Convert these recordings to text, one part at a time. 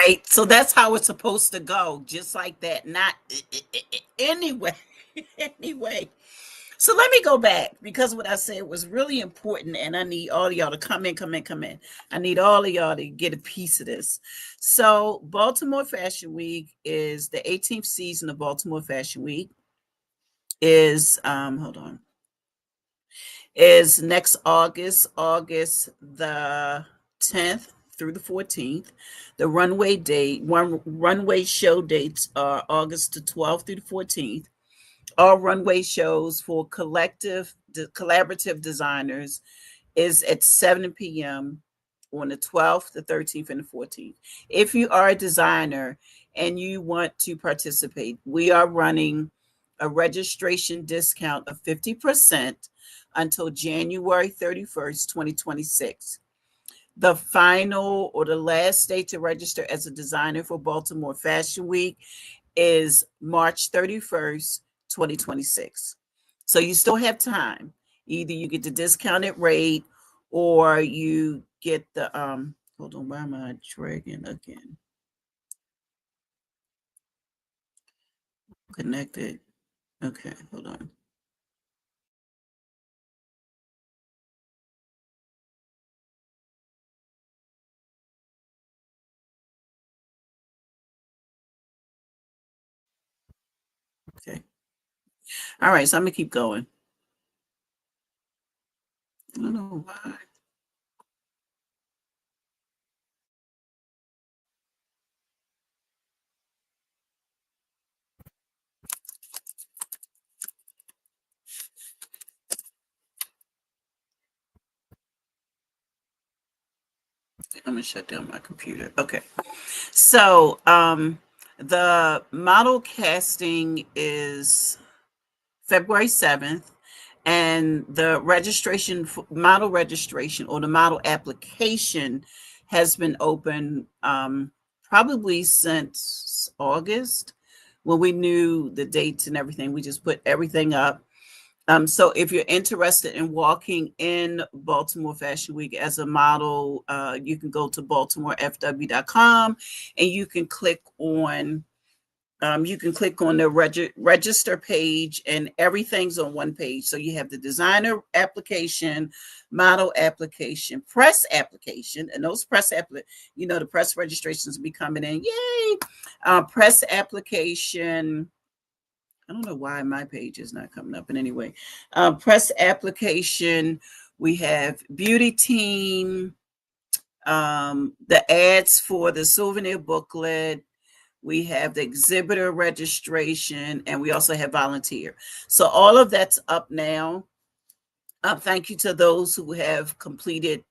Right. So that's how it's supposed to go, just like that. Not anyway. Anyway. So let me go back because what I said was really important, and I need all of y'all to come in, come in, come in. I need all of y'all to get a piece of this. So, Baltimore Fashion Week is the 18th season of Baltimore Fashion Week. Is hold on, is next August the 10th through the 14th. The runway show dates are August the 12th through the 14th. All runway shows for collaborative designers is at 7 p.m. on the 12th, the 13th, and the 14th. If you are a designer and you want to participate, we are running a registration discount of 50% until January 31st, 2026. The final or the last day to register as a designer for Baltimore Fashion Week is March 31st, 2026. So you still have time. Either you get the discounted rate or you get the hold on, why am I dragging again? Connected. Okay, hold on. Okay. All right, so I'm gonna keep going. I don't know why. I'm gonna shut down my computer. Okay. So the model casting is February 7th, and the model registration or the model application has been open probably since August when we knew the dates and everything. We just put everything up. So if you're interested in walking in Baltimore Fashion Week as a model, you can go to baltimorefw.com and you can click on the register page, and everything's on one page. So you have the designer application, model application, press application, and those the press registrations will be coming in. Yay! Press application. I don't know why my page is not coming up. But anyway, press application. We have beauty team, the ads for the souvenir booklet. We have the exhibitor registration, and we also have volunteer. So all of that's up now. Thank you to those who have completed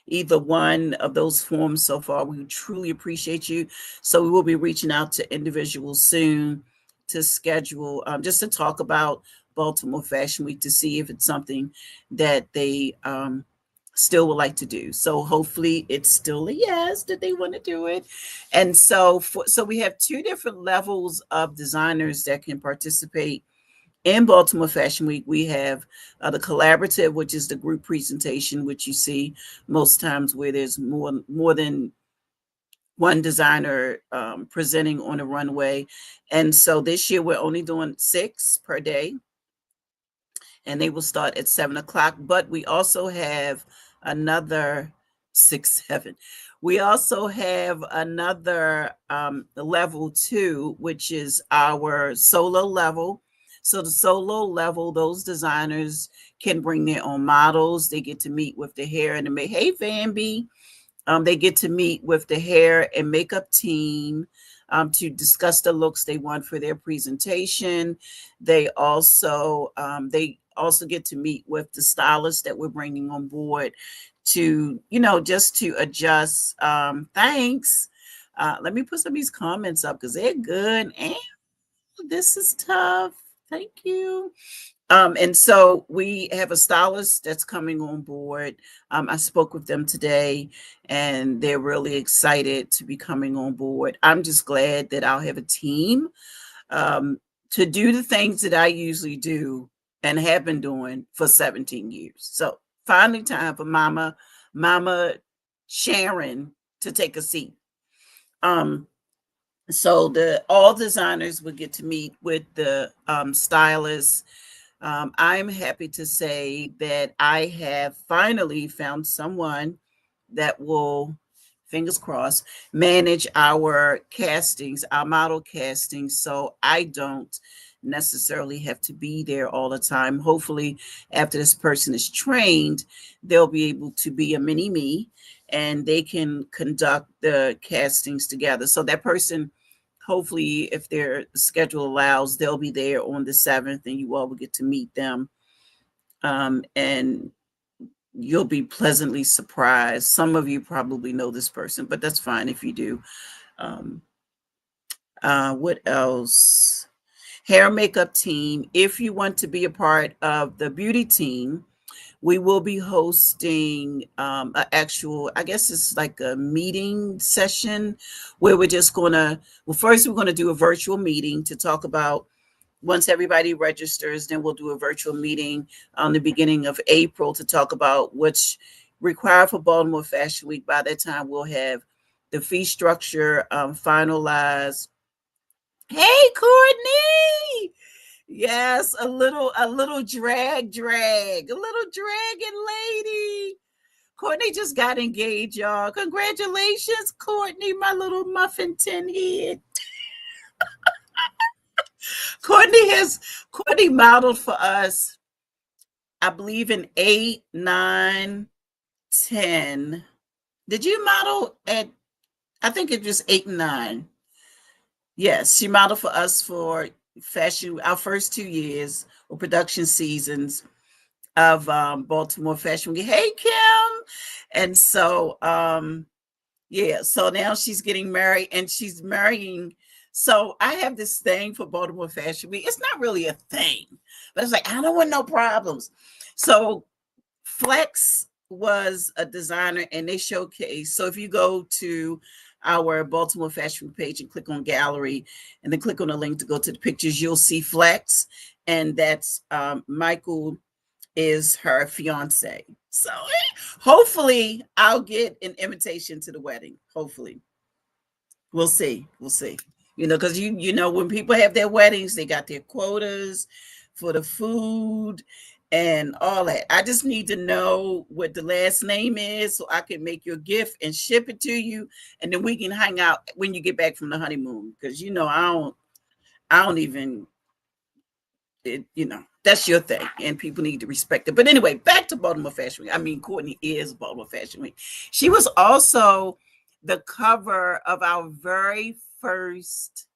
either one of those forms so far. We truly appreciate you. So we will be reaching out to individuals soon to schedule, just to talk about Baltimore Fashion Week to see if it's something that they still would like to do. So hopefully it's still a yes that they want to do it. And so we have two different levels of designers that can participate in Baltimore Fashion Week. We have the collaborative, which is the group presentation, which you see most times where there's more than one designer presenting on a runway. And so this year we're only doing 6 per day, and they will start at 7 o'clock. But we also have another 6, 7. We also have another level 2, which is our solo level. So the solo level, those designers can bring their own models. They get to meet with the hair and the make. Hey, Bambi. They get to meet with the hair and makeup team to discuss the looks they want for their presentation. They also get to meet with the stylist that we're bringing on board to, just to adjust. Thanks. Let me put some of these comments up because they're good. And this is tough. Thank you. And so we have a stylist that's coming on board. I spoke with them today, and they're really excited to be coming on board. I'm just glad that I'll have a team to do the things that I usually do and have been doing for 17 years. So finally time for Mama Sharon to take a seat. Um, so the all designers would get to meet with the stylists. I'm happy to say that I have finally found someone that will, fingers crossed, manage our castings, our model castings, so I don't necessarily have to be there all the time. Hopefully, after this person is trained, they'll be able to be a mini me and they can conduct the castings together. So that person, hopefully, if their schedule allows, they'll be there on the 7th and you all will get to meet them. And you'll be pleasantly surprised. Some of you probably know this person, but that's fine if you do. Um, what else? Hair and makeup team. If you want to be a part of the beauty team, we will be hosting an actual, I guess it's like a meeting session where we're just going to, well, first we're going to do a virtual meeting to talk about, once everybody registers, then we'll do a virtual meeting on the beginning of April to talk about what's required for Baltimore Fashion Week. By that time, we'll have the fee structure finalized. Hey, Courtney! Yes, a little a little dragon lady. Courtney just got engaged, y'all. Congratulations, Courtney, my little muffin tin head. Courtney modeled for us, I believe, in 8, 9, 10. Did you model at, I think it was 8 and 9. Yes, she modeled for us for fashion, our first 2 years or production seasons of Baltimore Fashion Week. Hey, Kim. And so, yeah, so now she's getting married and she's marrying. So I have this thing for Baltimore Fashion Week. It's not really a thing, but it's like, I don't want no problems. So Flex was a designer and they showcase. So if you go to our Baltimore Fashion Week page and click on gallery and then click on the link to go to the pictures, you'll see Flex. And that's Michael is her fiance. So hopefully I'll get an invitation to the wedding. Hopefully. We'll see. We'll see. Because you know, when people have their weddings, they got their quotas for the food and all that. I just need to know what the last name is so I can make your gift and ship it to you, and then we can hang out when you get back from the honeymoon. Because I don't even that's your thing, and people need to respect it. But anyway, back to Baltimore Fashion Week. I mean, Courtney is Baltimore Fashion Week. She was also the cover of our very first.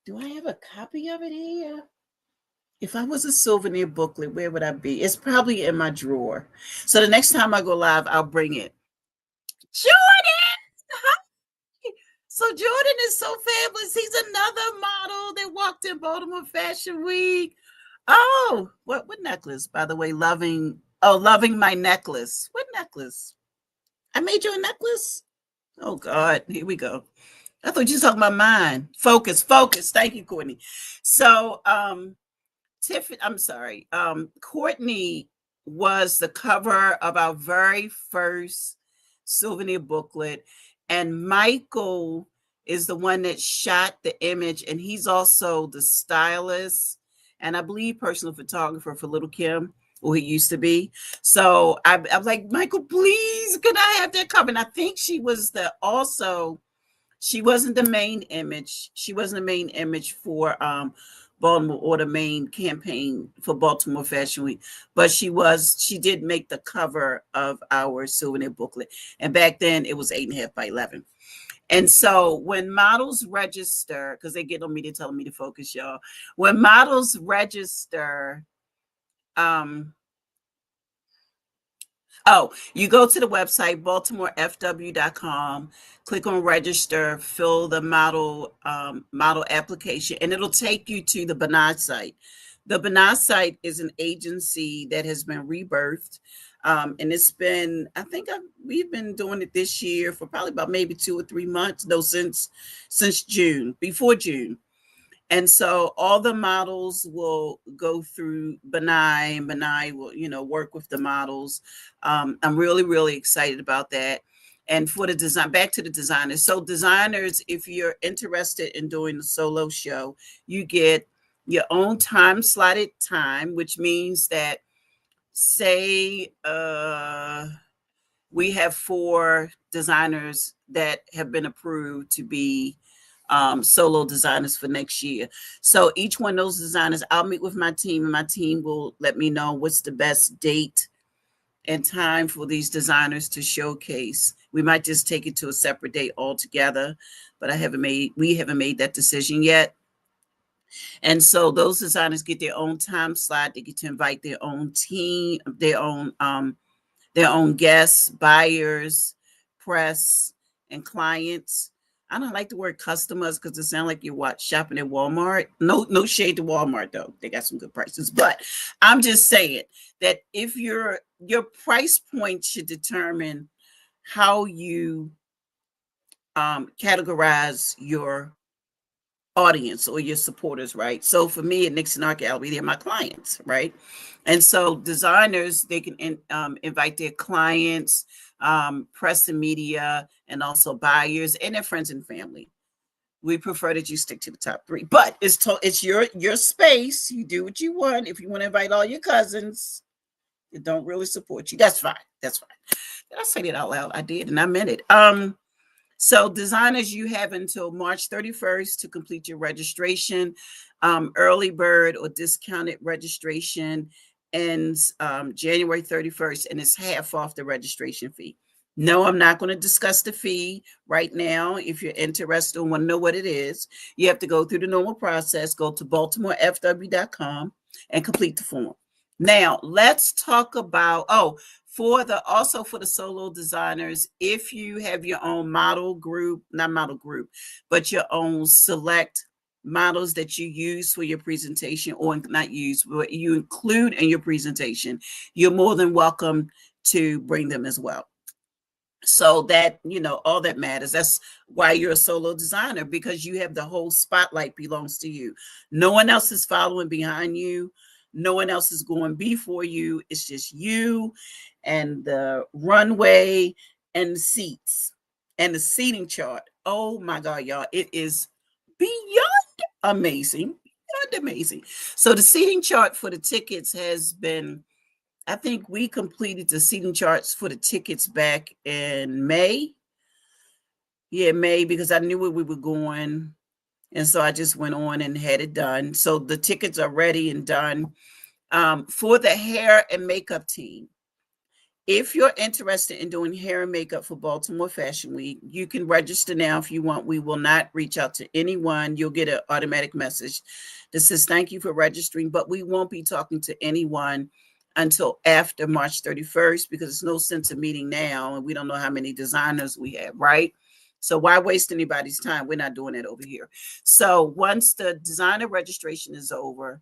Do I have a copy of it here? If I was a souvenir booklet, where would I be? It's probably in my drawer. So the next time I go live, I'll bring it. Jordan! So Jordan is so fabulous. He's another model that walked in Baltimore Fashion Week. Oh, what necklace? By the way, loving my necklace. What necklace? I made you a necklace? Oh God, here we go. I thought you were talking about mine. Focus, focus. Thank you, Courtney. So Tiffany, I'm sorry. Courtney was the cover of our very first souvenir booklet, and Michael is the one that shot the image, and he's also the stylist and I believe personal photographer for Little Kim, or he used to be. So I'm like, Michael, please, could I have that cover? And I think she wasn't the main image. She wasn't the main image for Baltimore or the main campaign for Baltimore Fashion Week, but she did make the cover of our souvenir booklet. And back then it was 8.5 by 11. And so when models register, because they get on me, they're telling me to focus, y'all. When models register, you go to the website, baltimorefw.com, click on register, fill the model application, and it'll take you to the Benai site. The Benai site is an agency that has been rebirthed. And it's been, I think we've been doing it this year for probably about maybe 2 or 3 months. No, since June, before June. And so all the models will go through Benai, and Benai will, work with the models. I'm really, really excited about that. And for the design, back to the designers. So designers, if you're interested in doing a solo show, you get your own time slotted time, which means that, say, we have 4 designers that have been approved to be solo designers for next year. So each one of those designers, I'll meet with my team, and my team will let me know what's the best date and time for these designers to showcase. We might just take it to a separate date altogether, but we haven't made that decision yet. And so those designers get their own time slot. They get to invite their own team, their own guests, buyers, press, and clients. I don't like the word customers because it sounds like you're shopping at Walmart. No shade to Walmart though; they got some good prices. But I'm just saying that if your price point should determine how you categorize your audience or your supporters, right? So for me at Nixon Art Gallery, they're my clients, right? And so designers, they can invite their clients, press and media, and also buyers and their friends and family. We prefer that you stick to the top 3, but it's your space. You do what you want. If you want to invite all your cousins that don't really support you, that's fine. That's fine. Did I say that out loud? I did, and I meant it. So designers, you have until March 31st to complete your registration. Early bird or discounted registration ends January 31st, and it's half off the registration fee. No, I'm not going to discuss the fee right now. If you're interested and want to know what it is, you have to go through the normal process. Go to baltimorefw.com and complete the form. Now, let's talk about, for the solo designers, if you have your own model group, not model group, but your own select models that you use for your presentation, or not use, but you include in your presentation, you're more than welcome to bring them as well. So that, all that matters. That's why you're a solo designer, because you have the whole spotlight belongs to you. No one else is following behind you. No one else is going before you. It's just you and the runway and the seats and the seating chart. Oh my God, y'all. It is beyond amazing. Beyond amazing. So the seating chart for the tickets has been, I think we completed the seating charts for the tickets back in May. Yeah, May, because I knew where we were going. And so I just went on and had it done. So the tickets are ready and done. For the hair and makeup team, if you're interested in doing hair and makeup for Baltimore Fashion Week, you can register now if you want. We will not reach out to anyone. You'll get an automatic message that says, thank you for registering, but we won't be talking to anyone until after March 31st, because there's no sense of meeting now, and we don't know how many designers we have, right? So why waste anybody's time? We're not doing that over here. So once the designer registration is over,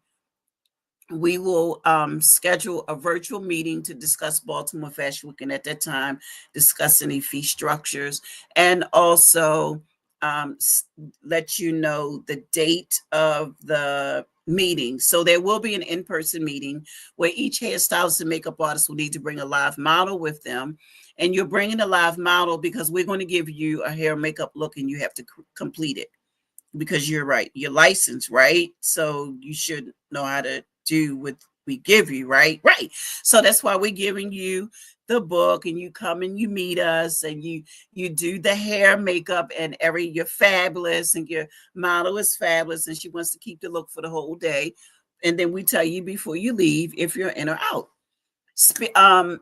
we will schedule a virtual meeting to discuss Baltimore Fashion Week, and at that time, discuss any fee structures, and also let you know the date of the meeting. So there will be an in-person meeting where each hairstylist and makeup artist will need to bring a live model with them. And you're bringing a live model because we're going to give you a hair and makeup look, and you have to complete it, because you're right. You're licensed, right? So you should know how to do what we give you, right? Right. So that's why we're giving you the book, and you come and you meet us, and you do the hair, makeup, and you're fabulous, and your model is fabulous, and she wants to keep the look for the whole day. And then we tell you before you leave if you're in or out.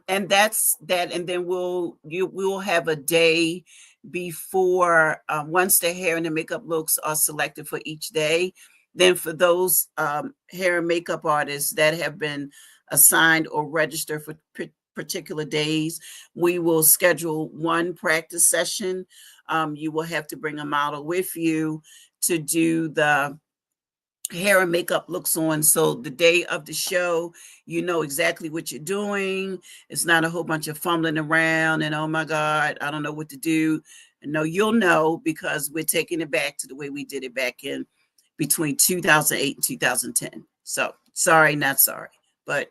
And that's that. And then we'll have a day before, once the hair and the makeup looks are selected for each day. Then for those hair and makeup artists that have been assigned or registered for particular days, we will schedule one practice session. You will have to bring a model with you to do the hair and makeup looks on. So the day of the show, you know exactly what you're doing. It's not a whole bunch of fumbling around and, oh my God, I don't know what to do. And no, you'll know, because we're taking it back to the way we did it back in between 2008 and 2010. So sorry, not sorry, but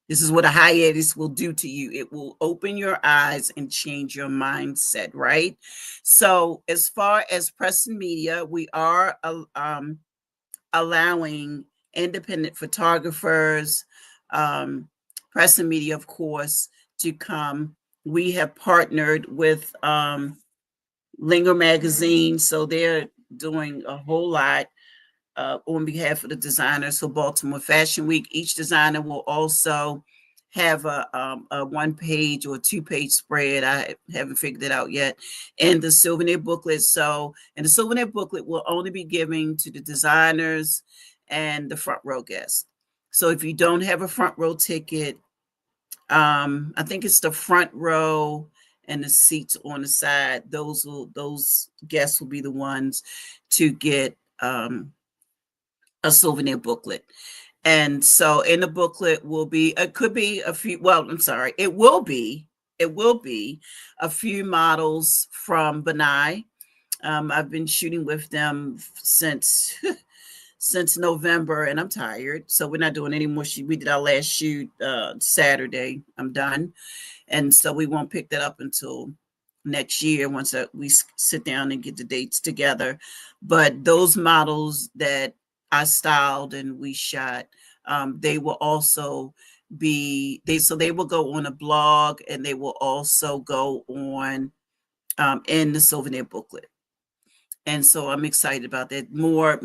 This is what a hiatus will do to you. It will open your eyes and change your mindset, right? So, as far as press and media, we are allowing independent photographers, um, press and media, of course, to come. We have partnered with Linger Magazine, so they're doing a whole lot on behalf of the designers. So Baltimore Fashion Week, each designer will also have a one-page or two-page spread. I haven't figured it out yet. And the souvenir booklet. So, and the souvenir booklet will only be given to the designers and the front row guests. So if you don't have a front row ticket, I think it's the front row and the seats on the side. Those guests will be the ones to get a souvenir booklet. And so in the booklet will be, it could be a few, well, I'm sorry, it will be a few models from Benai. I've been shooting with them since since November, and I'm tired, so we're not doing any more. We did our last shoot Saturday. I'm done, and so we won't pick that up until next year once we sit down and get the dates together. But those models that I styled and we shot, they will also they will go on a blog, and they will also go on in the souvenir booklet. And so I'm excited about that. More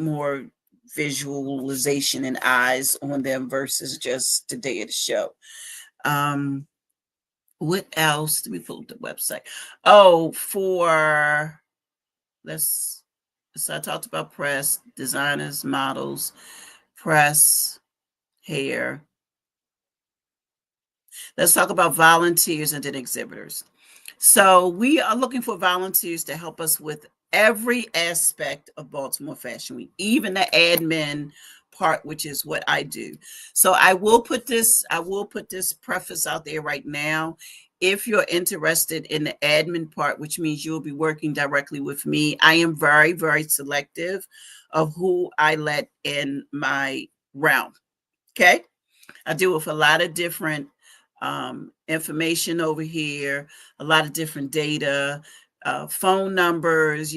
visualization and eyes on them versus just the day of the show. Um, what else? Let me pull up the website. Oh, for let's so I talked about press, designers, models, press, hair. Let's talk about volunteers and then exhibitors. So we are looking for volunteers to help us with every aspect of Baltimore Fashion Week, even the admin part, which is what I do. So I will put this preface out there right now. If you're interested in the admin part, which means you'll be working directly with me, I am very, very selective of who I let in my realm. Okay. I deal with a lot of different information over here, a lot of different data, phone numbers,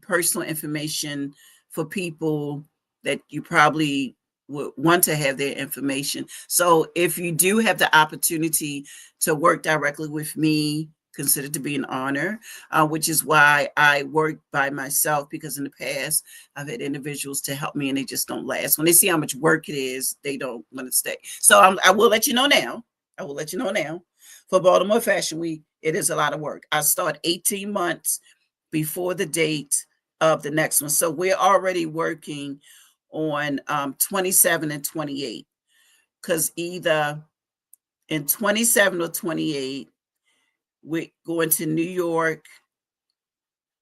personal information for people that you probably would want to have their information. So if you do have the opportunity to work directly with me, consider to be an honor, which is why I work by myself, because in the past I've had individuals to help me and they just don't last. When they see how much work it is, they don't want to stay. So I will let you know now. I will let you know now. For Baltimore Fashion Week, it is a lot of work. I start 18 months before the date of the next one. So we're already working on 27 and 28, because either in 27 or 28, we're going to New York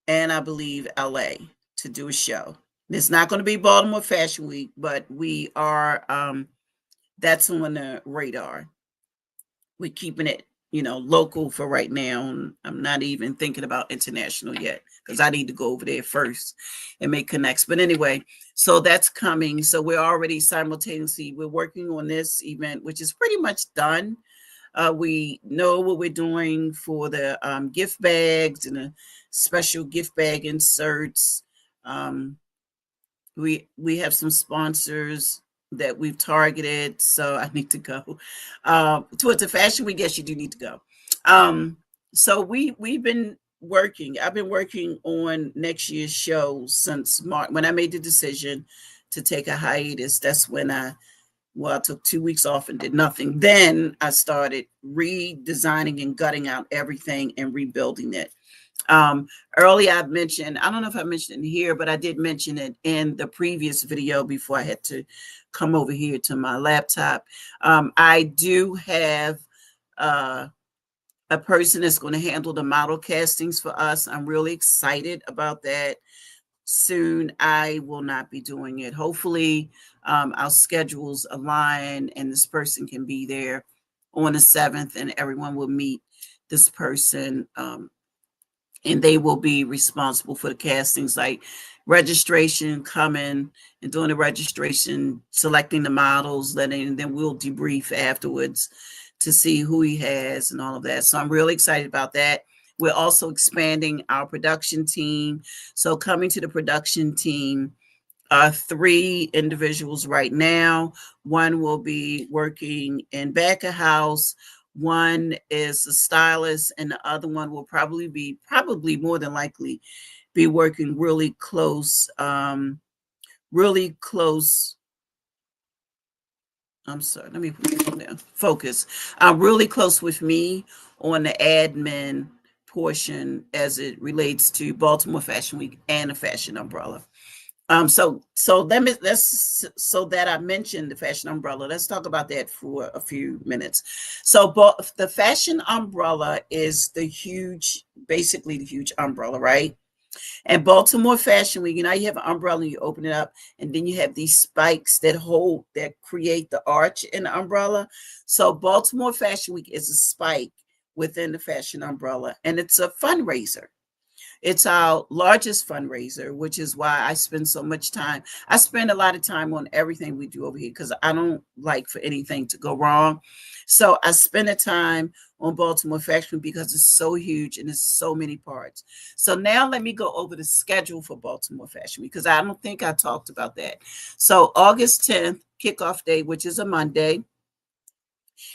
and I believe LA to do a show. It's not going to be Baltimore Fashion Week, but we are that's on the radar. We're keeping it, local for right now. I'm not even thinking about international yet, because I need to go over there first and make connects. But anyway, so that's coming. So we're already simultaneously, we're working on this event, which is pretty much done. We know what we're doing for the gift bags and the special gift bag inserts. We have some sponsors that we've targeted, so I need to go. Towards the Fashion Week, yes, you do need to go. So we've been working. I've been working on next year's show since March. When I made the decision to take a hiatus, that's when I took 2 weeks off and did nothing. Then I started redesigning and gutting out everything and rebuilding it. Earlier I've mentioned, I don't know if I mentioned it here, but I did mention it in the previous video before I had to come over here to my laptop. I do have a person that's going to handle the model castings for us. I'm really excited about that. Soon I will not be doing it. Hopefully our schedules align and this person can be there on the 7th and everyone will meet this person, and they will be responsible for the castings, like registration, coming and doing the registration, selecting the models, and then we'll debrief afterwards to see who he has and all of that. So I'm really excited about that. We're also expanding our production team. So coming to the production team, three individuals right now. One will be working in back of house. One is a stylist, and the other one will probably more than likely be working really close. I'm sorry, let me put this down. Focus. Really close with me on the admin portion as it relates to Baltimore Fashion Week and the Fashion Umbrella. Let's so that I mentioned the fashion umbrella. Let's talk about that for a few minutes. So, the fashion umbrella is basically the huge umbrella, right? And Baltimore Fashion Week, you have an umbrella and you open it up, and then you have these spikes that create the arch in the umbrella. So, Baltimore Fashion Week is a spike within the fashion umbrella, and it's a fundraiser. It's our largest fundraiser, which is why I spend so much time. I spend a lot of time on everything we do over here because I don't like for anything to go wrong. So I spend the time on Baltimore Fashion because it's so huge and it's so many parts. So now let me go over the schedule for Baltimore Fashion because I don't think I talked about that. So August 10th, kickoff day, which is a Monday,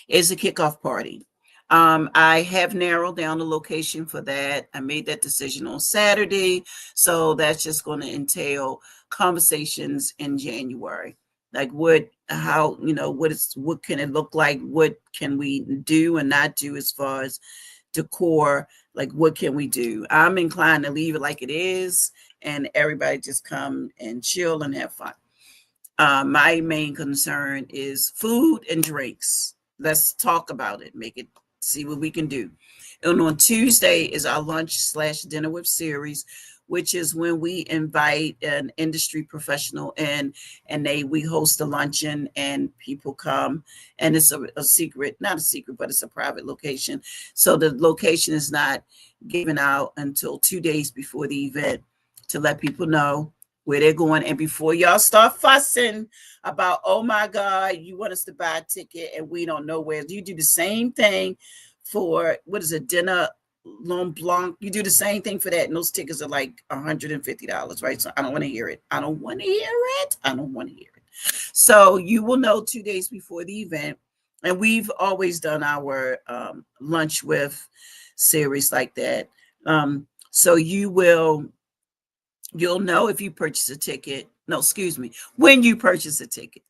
is a kickoff party. I have narrowed down the location for that. I made that decision on Saturday. So that's just going to entail conversations in January. Like what can it look like? What can we do and not do as far as decor? Like what can we do? I'm inclined to leave it like it is and everybody just come and chill and have fun. My main concern is food and drinks. Let's talk about it. Make it see what we can do. And on Tuesday is our lunch/dinner with series, which is when we invite an industry professional in, and we host a luncheon and people come, and it's a secret, not a secret, but it's a private location. So the location is not given out until 2 days before the event to let people know where they're going. And before y'all start fussing about, oh my God, you want us to buy a ticket and we don't know where, you do the same thing for, what is it, dinner Mont Blanc. You do the same thing for that. And those tickets are like $150, right? So I don't want to hear it. I don't want to hear it. I don't want to hear it. So you will know 2 days before the event. And we've always done our lunch with series like that. So you'll know if you purchase a ticket. No, excuse me. When you purchase a ticket,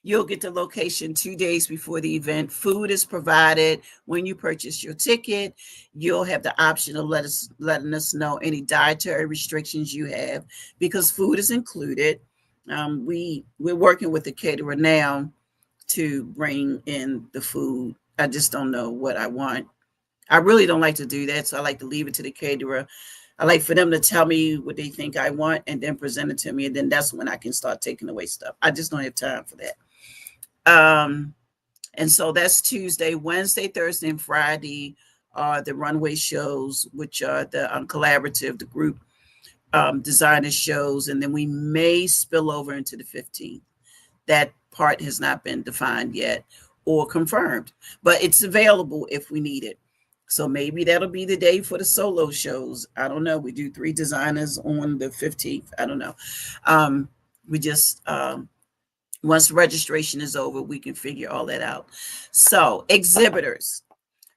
you'll get the location 2 days before the event. Food is provided when you purchase your ticket. You'll have the option of letting us know any dietary restrictions you have because food is included. We're working with the caterer now to bring in the food. I just don't know what I want. I really don't like to do that, so I like to leave it to the caterer. I like for them to tell me what they think I want and then present it to me, and then that's when I can start taking away stuff. I just don't have time for that. And so that's Tuesday, Wednesday, Thursday, and Friday are the runway shows, which are the collaborative, the group designer shows, and then we may spill over into the 15th. That part has not been defined yet or confirmed, but it's available if we need it. So maybe that'll be the day for the solo shows. I don't know. We do 3 designers on the 15th. I don't know. We just once registration is over, we can figure all that out. So exhibitors.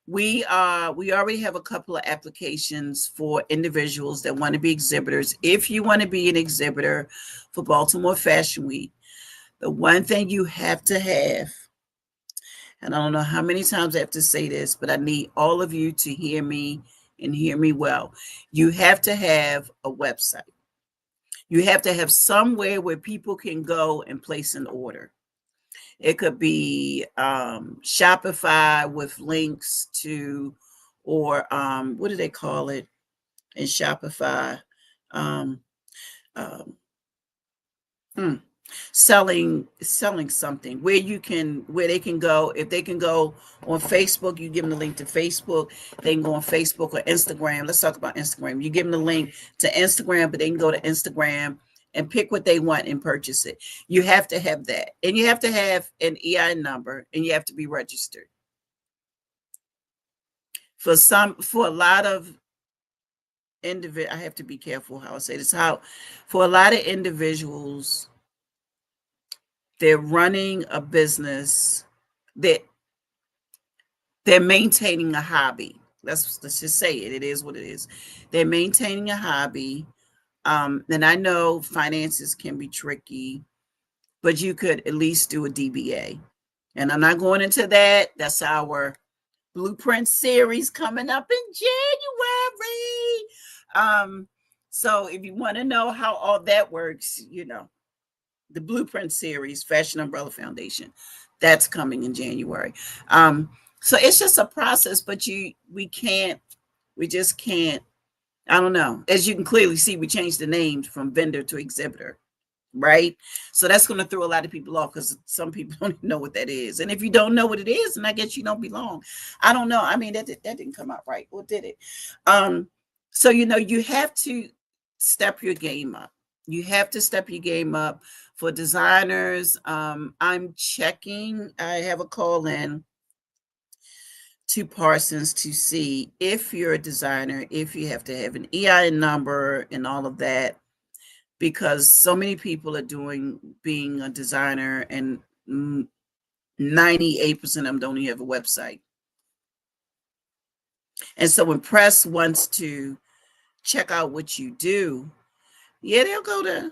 We already have a couple of applications for individuals that want to be exhibitors. If you want to be an exhibitor for Baltimore Fashion Week, the one thing you have to have, and I don't know how many times I have to say this, but I need all of you to hear me and hear me well. You have to have a website. You have to have somewhere where people can go and place an order. It could be Shopify with links to, or what do they call it in Shopify? Um, um, selling something where they can go. If they can go on Facebook, you give them the link to Facebook. They can go on Facebook or Instagram. Let's talk about Instagram. You give them the link to Instagram, but they can go to Instagram and pick what they want and purchase it. You have to have that, and you have to have an EIN number, and you have to be registered. For a lot of individual, I have to be careful how I say this. How for a lot of individuals, they're running a business that they're maintaining a hobby. Let's just say it. It is what it is. They're maintaining a hobby. And I know finances can be tricky, but you could at least do a DBA. And I'm not going into that. That's our blueprint series coming up in January. So if you want to know how all that works, the blueprint series, Fashion Umbrella Foundation, that's coming in January. So it's just a process, but we just can't, I don't know. As you can clearly see, we changed the names from vendor to exhibitor, right? So that's going to throw a lot of people off because some people don't even know what that is. And if you don't know what it is, then I guess you don't belong. I don't know. I mean, that didn't come out right. Or did it? So, you have to step your game up. You have to step your game up for designers. I'm checking. I have a call in to Parsons to see if you're a designer, if you have to have an EIN number and all of that, because so many people are being a designer, and 98% of them don't even have a website. And so when press wants to check out what you do, yeah, they'll go to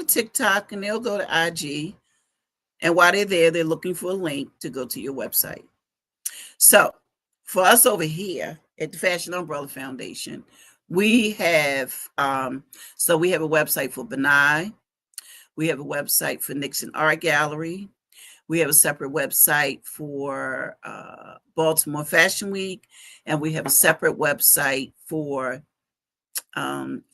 TikTok and they'll go to IG. And while they're there, they're looking for a link to go to your website. So for us over here at the Fashion Umbrella Foundation, we have we have a website for Benai. We have a website for Nixon Art Gallery. We have a separate website for Baltimore Fashion Week, and we have a separate website for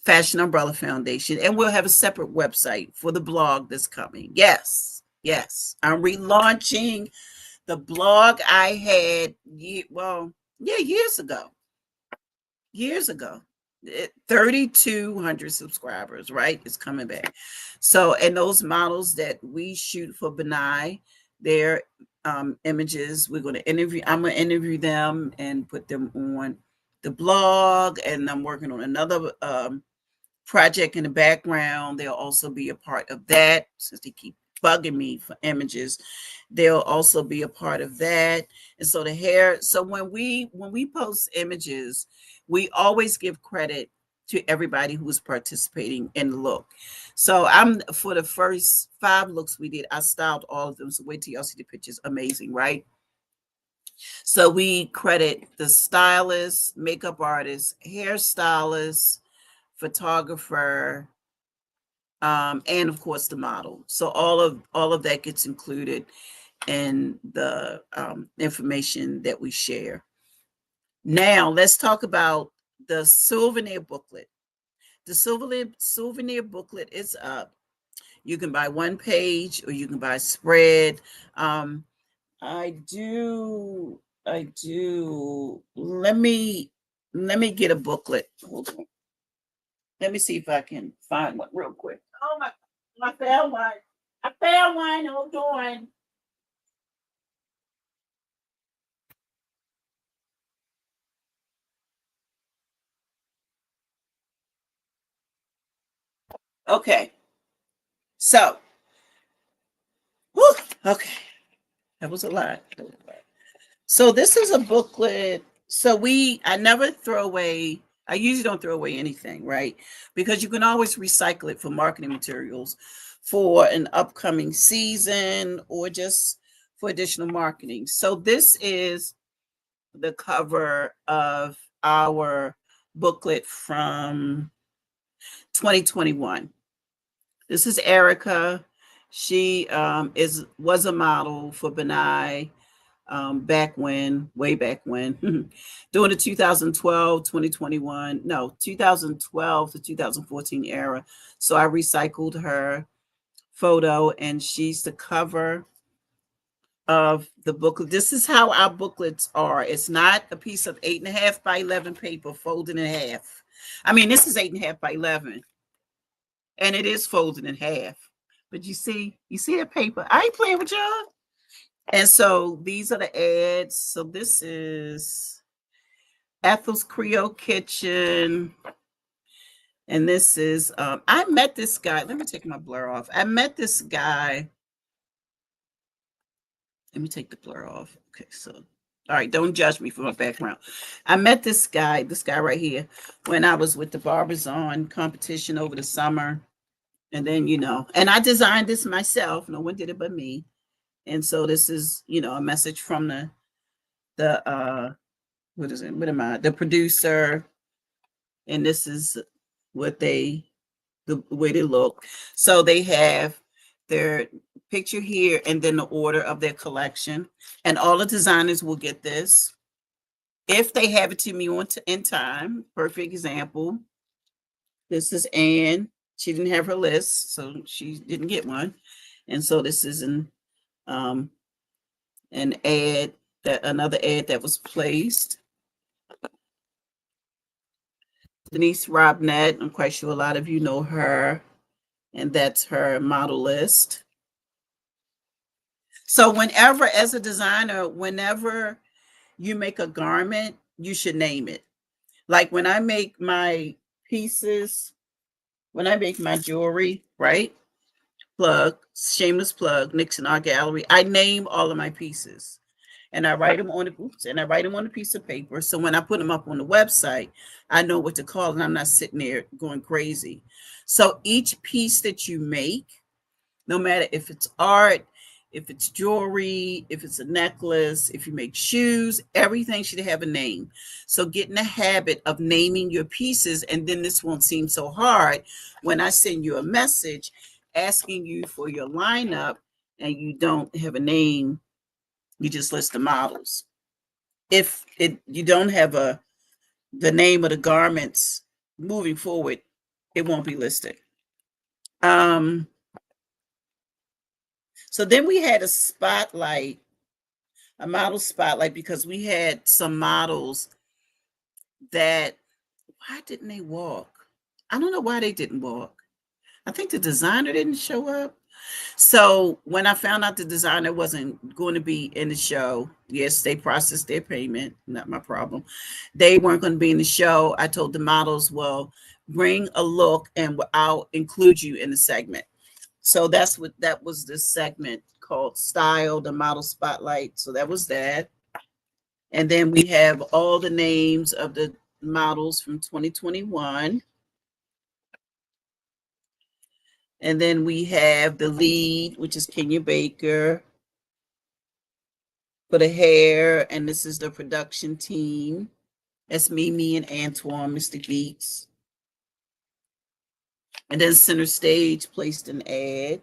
Fashion Umbrella Foundation, and we'll have a separate website for the blog that's coming. Yes, I'm relaunching the blog I had, years ago. 3,200 subscribers, right? It's coming back. So, and those models that we shoot for Benai, their images, I'm going to interview them and put them on the blog. And I'm working on another project in the background. They'll also be a part of that, since they keep bugging me for images. They'll also be a part of that. And so when we post images, we always give credit to everybody who's participating in the look. So for the first 5 looks we did, I styled all of them. So wait till y'all see the pictures. Amazing, right? So we credit the stylist, makeup artist, hairstylist, photographer, and of course the model. So all of that gets included in the information that we share. Now let's talk about the souvenir booklet. The souvenir booklet is up. You can buy one page or you can buy a spread. I do. Let me get a booklet. Hold on. Let me see if I can find one real quick. Oh my! I found one. Hold on. Okay. So, whew, okay, that was a lot. So this is a booklet. So I never throw away. I usually don't throw away anything, right? Because you can always recycle it for marketing materials for an upcoming season or just for additional marketing. So this is the cover of our booklet from 2021. This is Erica. She was a model for Benai way back when, during the 2012 to 2014 era. So I recycled her photo, and she's the cover of the booklet. This is how our booklets are. It's not a piece of 8.5 by 11 paper folded in half. I mean, this is 8.5 by 11, and it is folded in half. But you see that paper? I ain't playing with y'all. And so these are the ads. So this is Ethel's Creole Kitchen. And this is, I met this guy. Let me take my blur off. I met this guy. Let me take the blur off. Okay, so, all right, don't judge me for my background. I met this guy right here, when I was with the Barbizon competition over the summer. And then, and I designed this myself. No one did it but me. And so this is, a message from the what is it? What am I? The producer. And this is what the way they look. So they have their picture here and then the order of their collection. And all the designers will get this if they have it to me in time. Perfect example. This is Anne. She didn't have her list, so she didn't get one. And so this is an ad, another ad that was placed. Denise Robnett, I'm quite sure a lot of you know her, and that's her model list. So whenever, as a designer, whenever you make a garment, you should name it. Like when I make my pieces, when I make my jewelry, right? Shameless plug, Nixon Art Gallery. I name all of my pieces. And I write them on a piece of paper. So when I put them up on the website, I know what to call, and I'm not sitting there going crazy. So each piece that you make, no matter if it's art, if it's jewelry, if it's a necklace, if you make shoes, everything should have a name. So get in the habit of naming your pieces, and then this won't seem so hard when I send you a message asking you for your lineup and you don't have a name. You just list the models. If you don't have the name of the garments moving forward, it won't be listed. So then we had a model spotlight, because we had some models that, why didn't they walk? I don't know why they didn't walk. I think the designer didn't show up. So when I found out the designer wasn't going to be in the show, yes, they processed their payment, not my problem. They weren't going to be in the show. I told the models, well, bring a look and I'll include you in the segment. So that was this segment called Style, the Model Spotlight. So that was that. And then we have all the names of the models from 2021. And then we have the lead, which is Kenya Baker, for the hair. And this is the production team. That's me and Antoine, Mr. Geeks. And then Center Stage placed an ad.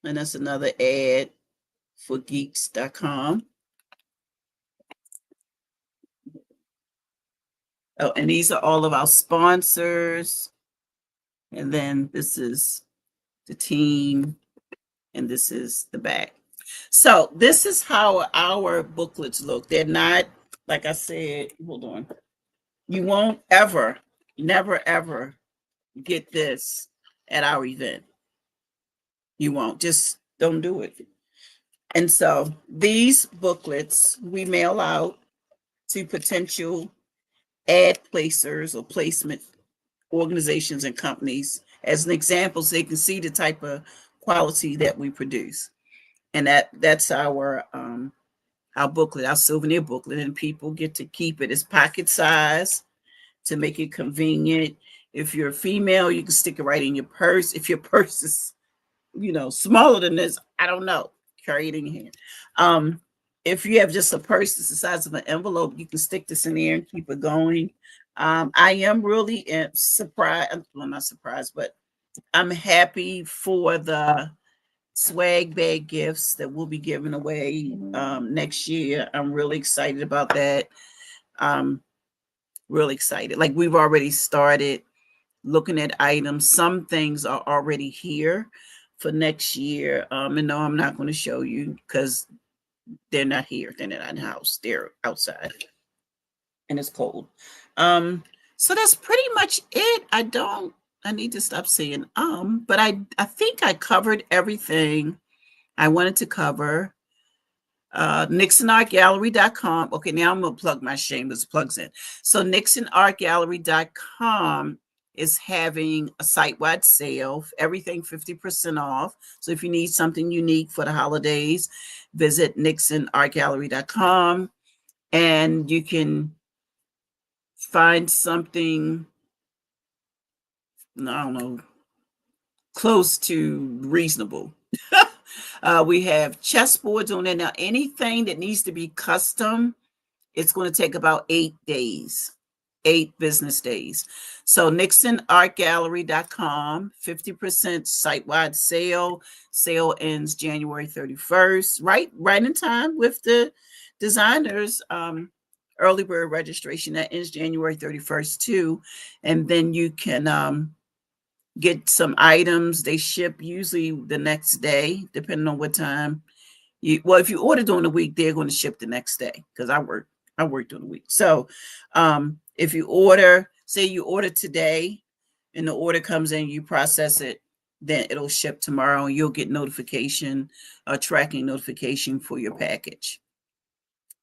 And that's another ad for geeks.com. Oh, and these are all of our sponsors. And then this is the team, and this is the back. So this is how our booklets look. They're not, like I said, hold on. You won't ever, never, ever get this at our event. You won't. Just don't do it. And so these booklets we mail out to potential ad placers or placement organizations and companies as an example, so they can see the type of quality that we produce. And that's our booklet, our souvenir booklet, and people get to keep it. It's pocket size to make it convenient. If you're a female, you can stick it right in your purse. If your purse is, smaller than this, I don't know, carry it in your hand. If you have just a purse that's the size of an envelope, you can stick this in there and keep it going. I am really surprised. Well, not surprised, but I'm happy for the swag bag gifts that we'll be giving away next year. I'm really excited about that. Really excited. Like, we've already started looking at items. Some things are already here for next year. And no, I'm not going to show you because they're not here. They're not in the house. They're outside and it's cold. Um, so that's pretty much it. I need to stop saying but I think I covered everything I wanted to cover. NixonArtGallery.com. Okay, now I'm gonna plug my shameless plugs in. So NixonArtGallery.com is having a site-wide sale, everything 50% off. So if you need something unique for the holidays, visit NixonArtGallery.com and you can find something, I don't know, close to reasonable. We have chessboards on there. Now, anything that needs to be custom, it's going to take about 8 days, 8 business days. So NixonArtGallery.com, 50% site-wide sale. Sale ends January 31st, right in time with the designers. Early bird registration that ends January 31st too. And then you can get some items. They ship usually the next day, depending on what time well, if you order during the week, they're going to ship the next day because I work during the week. So if you order, say you order today and the order comes in, you process it, then it'll ship tomorrow and you'll get notification, a tracking notification for your package.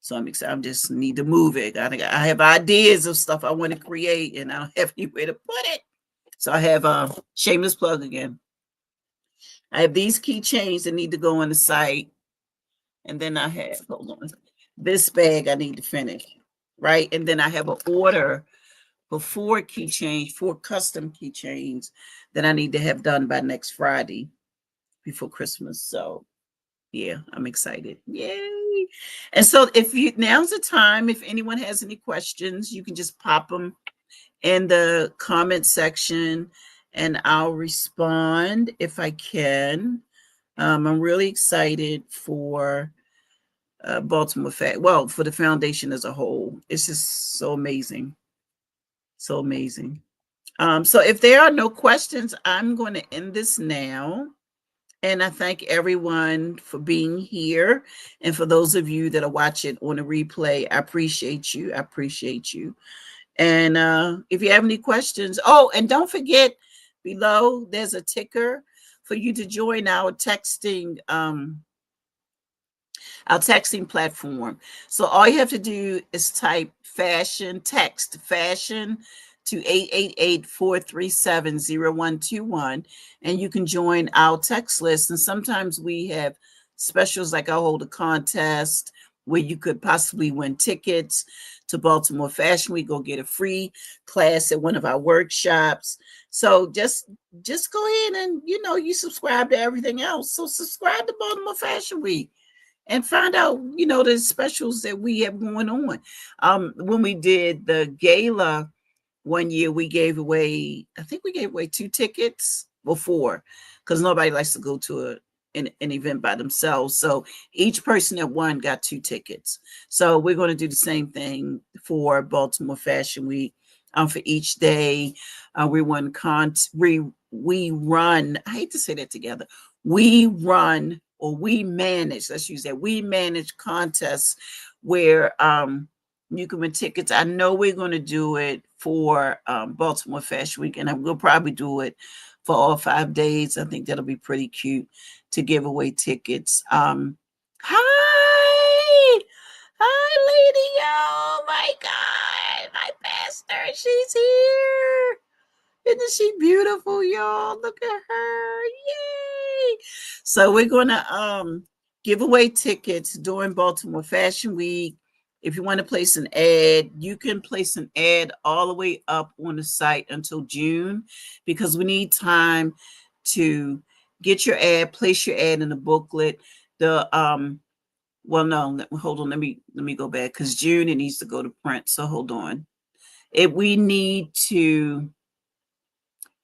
So I'm excited. I just need to move it. I have ideas of stuff I want to create and I don't have anywhere to put it. So I have a shameless plug again. I have these keychains that need to go on the site. And then I have, hold on, this bag I need to finish, right? And then I have an order for 4 custom keychains that I need to have done by next Friday before Christmas. So yeah, I'm excited. Yay. And so now's the time, if anyone has any questions, you can just pop them in the comment section and I'll respond if I can. I'm really excited for Baltimore for the foundation as a whole. It's just so amazing. So amazing. So if there are no questions, I'm going to end this now. And I thank everyone for being here. And for those of you that are watching on a replay, I appreciate you. I appreciate you. And if you have any questions, and don't forget below, there's a ticker for you to join our texting platform. So all you have to do is type text fashion to 888-437-0121, and you can join our text list. And sometimes we have specials, like I'll hold a contest where you could possibly win tickets to Baltimore Fashion Week, go get a free class at one of our workshops. So just go ahead and, you subscribe to everything else. So subscribe to Baltimore Fashion Week and find out, the specials that we have going on. When we did the gala one year, I think we gave away 2 tickets before, because nobody likes to go to an event by themselves. So each person that won got 2 tickets. So we're going to do the same thing for Baltimore Fashion Week. For each day, we run. I hate to say that together. We run, or we manage. Let's use that. We manage contests where you can win tickets. I know we're going to do it for Baltimore Fashion Week, and we'll probably do it for all 5 days. I think that'll be pretty cute to give away tickets. Hi, lady. Oh my God, my pastor, she's here. Isn't she beautiful, y'all? Look at her. Yay. So we're going to give away tickets during Baltimore Fashion Week. If you want to place an ad, you can place an ad all the way up on the site until June, because we need time to get your ad, place your ad in the booklet. Hold on, let me go back, because June it needs to go to print. So hold on. We need to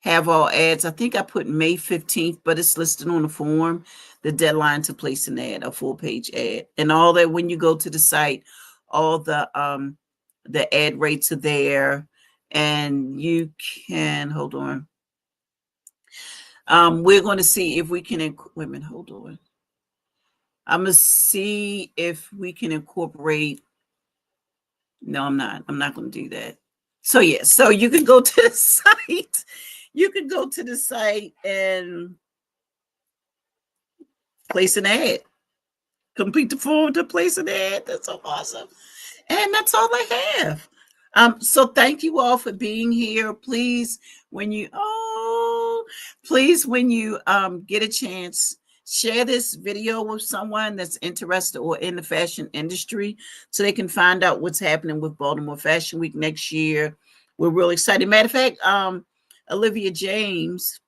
have all ads. I think I put May 15th, but it's listed on the form, the deadline to place an ad, a full page ad. And all that, when you go to the site, all the ad rates are there, and you can, hold on. We're going to see if we can, wait a minute, hold on. I'm going to see if we can incorporate. No, I'm not. I'm not going to do that. So, yeah, so you can go to the site. You can go to the site and place an ad. Complete the form to place an ad. That's so awesome. And that's all I have. So thank you all for being here. Please, when you get a chance, share this video with someone that's interested or in the fashion industry so they can find out what's happening with Baltimore Fashion Week next year. We're really excited. Matter of fact, Olivia James,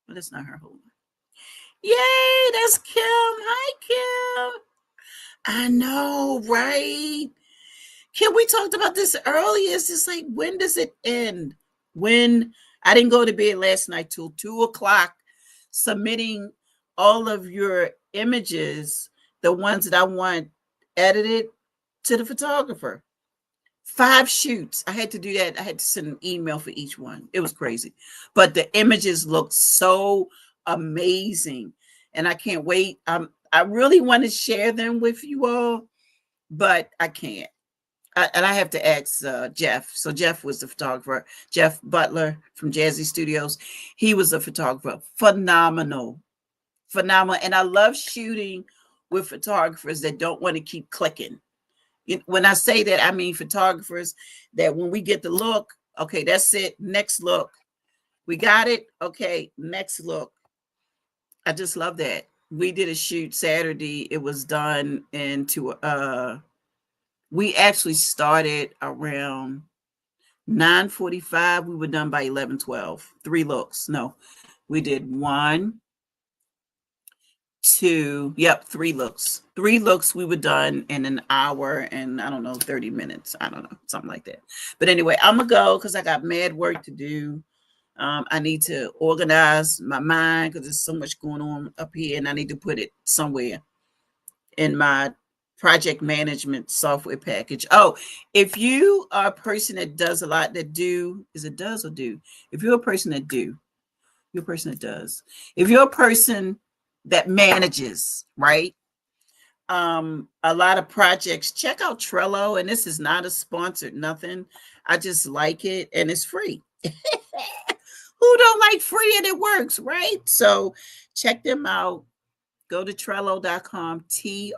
well, that's not her. Hold on. Yay, that's Kim. Hi, Kim. I know, right? Kim, we talked about this earlier. It's just like, when does it end? When I didn't go to bed last night till 2 o'clock, submitting all of your images, the ones that I want edited, to the photographer. 5 shoots. I had to do that. I had to send an email for each one. It was crazy. But the images look so amazing. And I can't wait. I really want to share them with you all, but I can't. And I have to ask Jeff. So Jeff was the photographer. Jeff Butler from Jazzy Studios. He was a photographer. Phenomenal. Phenomenal. And I love shooting with photographers that don't want to keep clicking. When I say that, I mean photographers that when we get the look, okay, that's it. Next look. We got it. Okay, next look. I just love that. We did a shoot Saturday. It was done into we actually started around 9:45. We were done by 11:12. 3 looks. No, we did 1, 2, 3 looks. 3 looks, we were done in an hour and I don't know, 30 minutes. I don't know, something like that. But anyway, I'm gonna go because I got mad work to do. I need to organize my mind because there's so much going on up here and I need to put it somewhere in my project management software package. Oh, if you are a person that does a lot, that do, is it does or do? If you're a person that do, you're a person that does. If you're a person that manages, right? A lot of projects, check out Trello. And this is not a sponsored nothing. I just like it and it's free. Who don't like free and it works, right? So check them out. Go to Trello.com, Trello.com.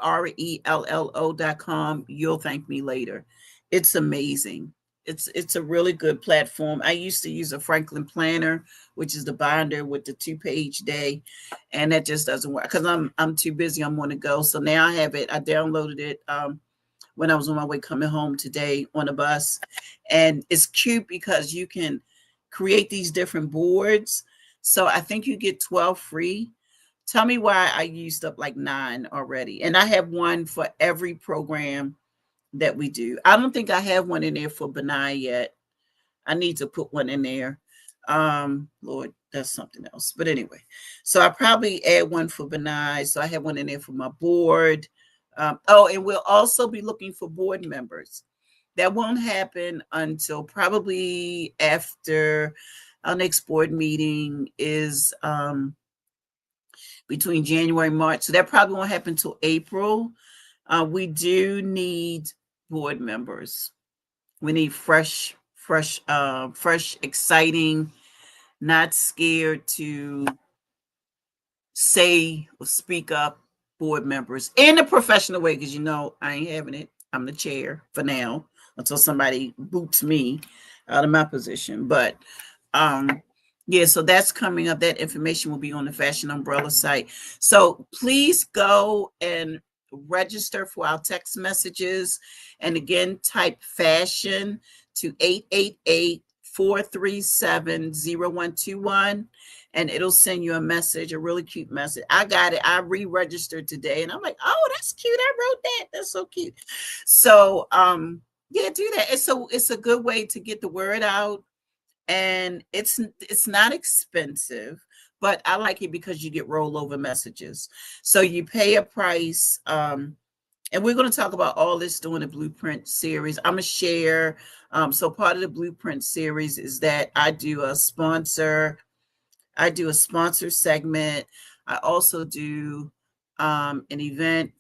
You'll thank me later. It's amazing. It's a really good platform. I used to use a Franklin Planner, which is the binder with the 2-page day, and that just doesn't work because I'm too busy. I'm on the go. So now I have it. I downloaded it when I was on my way coming home today on a bus, and it's cute because you can create these different boards. So I think you get 12 free. Tell me why I used up like 9 already. And I have one for every program that we do. I don't think I have one in there for Benai yet. I need to put one in there. Lord, that's something else. But anyway, so I probably add one for Benai. So I have one in there for my board. And we'll also be looking for board members. That won't happen until probably after our next board meeting is between January and March. So that probably won't happen until April. We do need board members. We need fresh, exciting, not scared to say or speak up board members in a professional way, because I ain't having it. I'm the chair for now until somebody boots me out of my position. But yeah, so that's coming up. That information will be on the Fashion Umbrella site. So please go and register for our text messages. And again, type fashion to 888-437-0121. And it'll send you a message, a really cute message. I got it. I re-registered today. And I'm like, oh, that's cute. I wrote that. That's so cute. So yeah, do that. It's a good way to get the word out. And it's not expensive, but I like it because you get rollover messages. So you pay a price. And we're going to talk about all this during the Blueprint series. I'm going to share. So part of the Blueprint series is that I do a sponsor I do a sponsor segment. I also do an event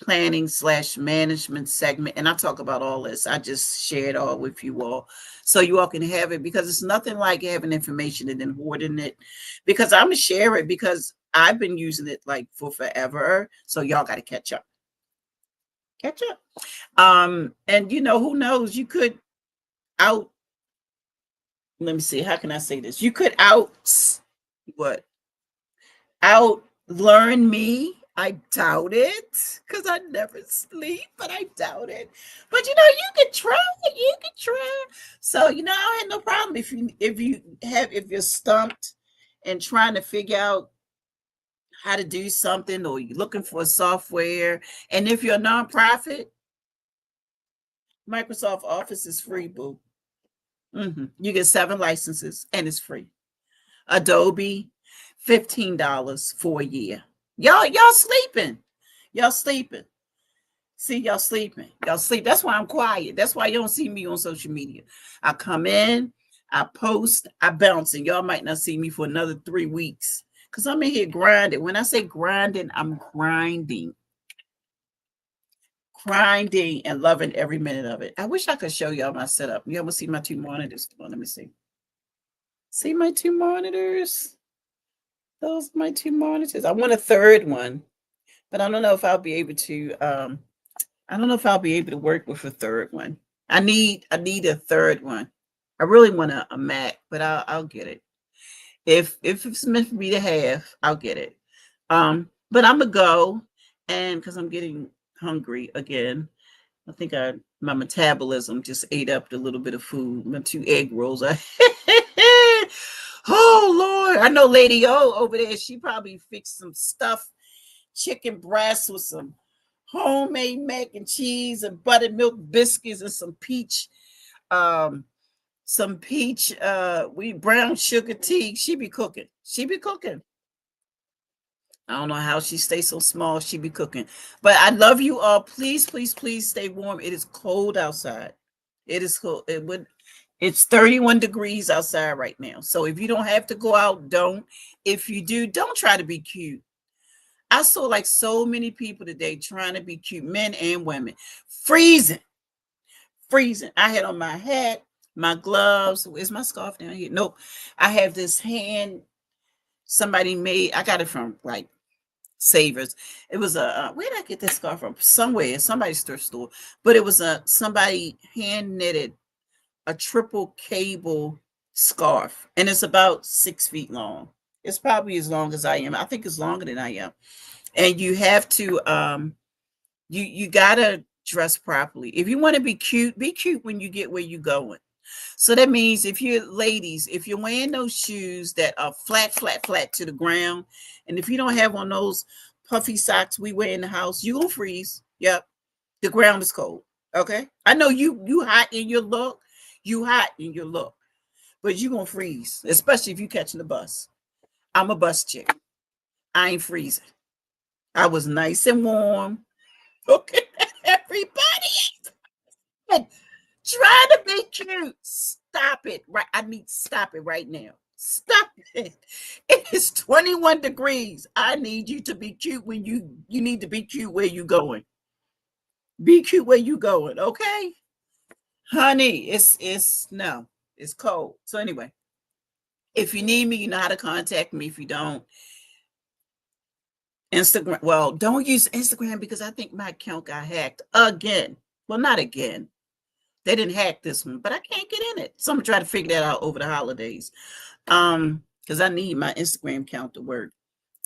planning slash management segment, and I talk about all this. I just share it all with you all so you all can have it, because it's nothing like having information and then hoarding it, because I'm gonna share it because I've been using it like for forever, so y'all got to catch up. And who knows, you could out let me see, how can I say this, you could what out learn me. I doubt it, because I never sleep, but I doubt it. But you can try. You can try. So I had no problem if you're stumped and trying to figure out how to do something, or you're looking for software. And if you're a nonprofit, Microsoft Office is free, boo. You get 7 licenses and it's free. Adobe, $15 for a year. Y'all sleeping. Y'all sleeping. See, y'all sleeping. Y'all sleep. That's why I'm quiet. That's why you don't see me on social media. I come in, I post, I bounce, and y'all might not see me for another 3 weeks, because I'm in here grinding. When I say grinding, I'm grinding and loving every minute of it. I wish I could show y'all my setup. You ever see my 2 monitors? Come on, let me see. See my 2 monitors? Those are my 2 monitors. I want a third one, but I don't know if I'll be able to. I don't know if I'll be able to work with a third one. I need a third one. I really want a Mac, but I'll get it. If it's meant for me to have, I'll get it. But I'm gonna go, and because I'm getting hungry again. I think my metabolism just ate up the little bit of food. My 2 egg rolls. Oh Lord, I know Lady O over there. She probably fixed some stuffed chicken breasts with some homemade mac and cheese and buttermilk biscuits and um, some peach, we brown sugar tea. She be cooking. She be cooking. I don't know how she stays so small. She be cooking. But I love you all. Please, please, please stay warm. It is cold outside. It is cold. It's 31 degrees outside right now. So if you don't have to go out, don't. If you do, don't try to be cute. I saw like so many people today trying to be cute, men and women, freezing, freezing. I had on my hat, my gloves. Where's my scarf down here? Nope. I have this hand somebody made. I got it from like Savers. It was where did I get this scarf from? Somewhere, somebody's thrift store. But it was somebody hand knitted a triple cable scarf, and it's about 6 feet long. It's probably as long as I am. I think it's longer than I am. And you have to you gotta dress properly. If you want to be cute when you get where you're going. So that means if you're ladies, if you're wearing those shoes that are flat, flat, flat to the ground, and if you don't have on those puffy socks we wear in the house, you will freeze. Yep. The ground is cold. Okay. I know you hot in your look. You hot in your look. But you gonna freeze, especially if you catching the bus. I'm a bus chick. I ain't freezing. I was nice and warm. Okay, everybody. Try to be cute. Stop it. Right. I need stop it right now. Stop it. It is 21 degrees. I need you to be cute when you need to be cute where you going. Be cute where you going, okay? Honey, it's no, it's cold. So anyway, if you need me, you know how to contact me. If you don't, Instagram. Well, don't use Instagram because I think my account got hacked again. Well, not again. They didn't hack this one, but I can't get in it. So I'm gonna try to figure that out over the holidays. Because I need my Instagram account to work.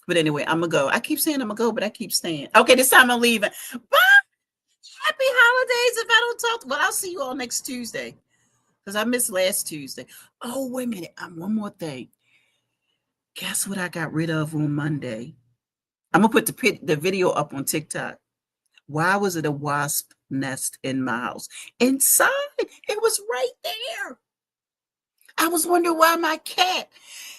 But anyway, I'm gonna go. I keep saying I'm gonna go, but I keep staying. Okay, this time I'm leaving. Bye. Happy holidays. If I don't talk, well, I'll see you all next Tuesday. Because I missed last Tuesday. Oh, wait a minute. One more thing. Guess what I got rid of on Monday? I'm gonna put the video up on TikTok. Why was it a wasp nest in my house? Inside, it was right there. I was wondering why my cat,